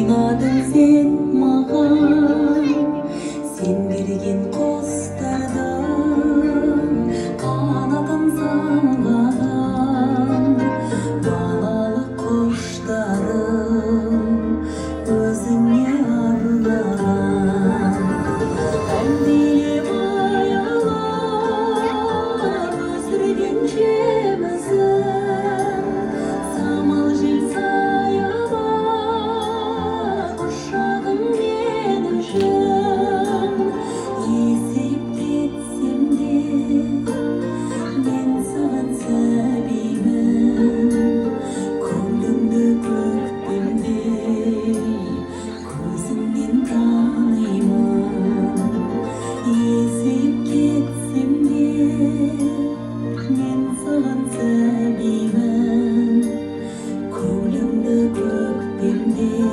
ойнадың сен маған, сен берген құстардың қанатын самғаған балалық құштарым өзіңе арнаған. Әндилеп аялап өсірген жемісім, самал жел саябақ құшағым мен үшін. Есейіп кетсем де мен саған сәбимін, көңілімді көктемдей көзіңнен танимын. Есейіп кетсем де мен саған сәбимін, көңілімді көктемдей